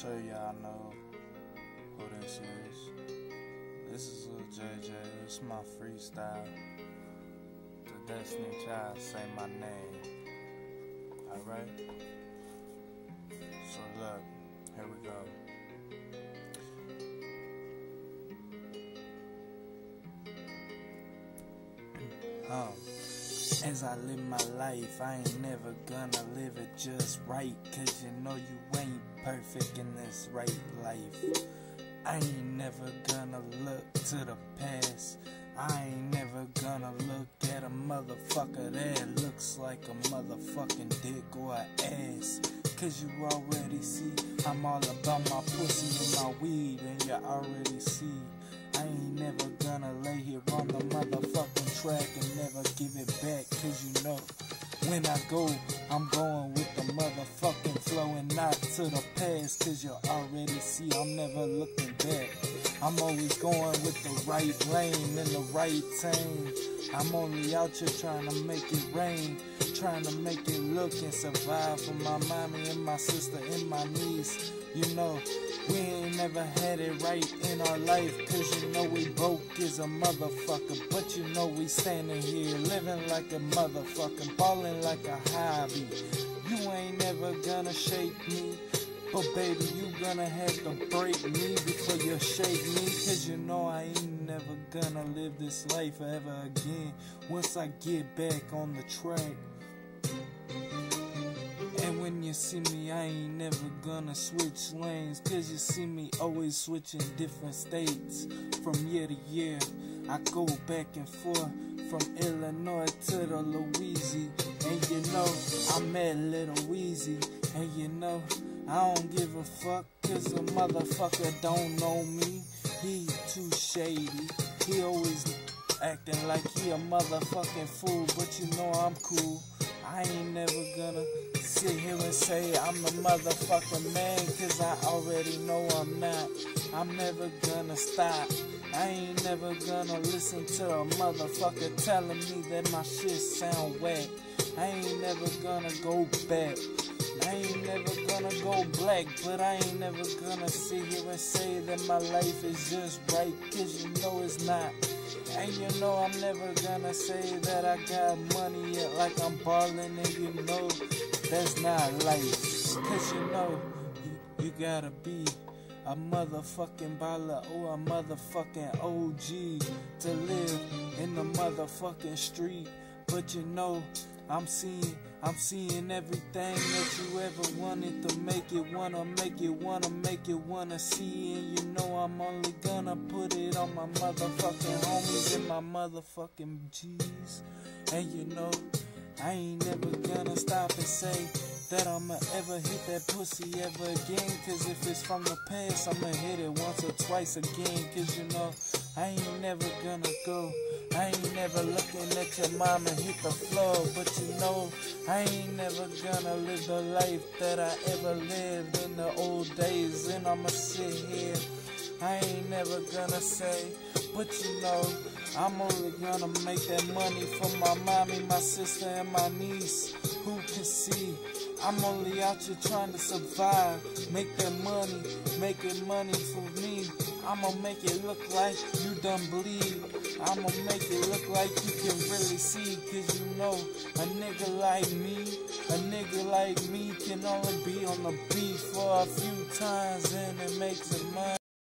sure y'all know who this is. This is Lil JJ. It's my freestyle. The Destiny Child, say my name. Alright? So look, here we go. As I live my life, I ain't never gonna live it just right, 'cause you know you ain't perfect in this right life. I ain't never gonna look to the past. I ain't never gonna look at a motherfucker that looks like a motherfucking dick or an ass, 'cause you already see I'm all about my pussy and my weed, and you already see I ain't never gonna lay here on the motherfucking track and never give it back, 'cause you know when I go, I'm going with the motherfucking flow and not to the past, 'cause you already see I'm never looking back. I'm always going with the right lane and the right team. I'm only out here trying to make it rain, trying to make it look and survive for my mommy and my sister and my niece. You know, we ain't never had it right in our life, 'cause you know we broke as a motherfucker. But you know we standing here living like a motherfucker, balling like a hobby. You ain't never gonna shake me, but baby, you gonna have to break me before you shake me, 'cause you know I ain't never gonna live this life ever again once I get back on the track. And when you see me, I ain't never gonna switch lanes, 'cause you see me always switching different states from year to year. I go back and forth from Illinois to the Louisiana, and you know I met Little Weezy, and you know I don't give a fuck, 'cause a motherfucker don't know me. He too shady, he always acting like he a motherfucking fool, but you know I'm cool. I ain't never gonna sit here and say I'm the motherfucking man, 'cause I already know I'm not. I'm never gonna stop. I ain't never gonna listen to a motherfucker telling me that my shit sound whack. I ain't never gonna go back. I ain't never gonna go black, but I ain't never gonna sit here and say that my life is just right, 'cause you know it's not. And you know I'm never gonna say that I got money yet like I'm ballin', and you know that's not life, 'cause you know you gotta be a motherfucking baller or a motherfucking OG to live in the motherfucking street. But you know I'm seeing everything that you ever wanted to make it wanna see, and you know I'm only gonna put it on my motherfucking homies and my motherfucking G's. And you know I ain't never gonna stop and say that I'ma ever hit that pussy ever again, 'cause if it's from the past, I'ma hit it once or twice again, 'cause you know I ain't never gonna go. I ain't never looking at your mama hit the floor, but you know I ain't never gonna live the life that I ever lived in the old days, and I'ma sit here. I ain't never gonna say, but you know I'm only gonna make that money for my mommy, my sister, and my niece, who can see I'm only out here trying to survive, make that money, making money for me. I'ma make it look like you done bleed. I'ma make it look like you can really see, 'cause you know a nigga like me can only be on the beat for a few times, and it makes it money.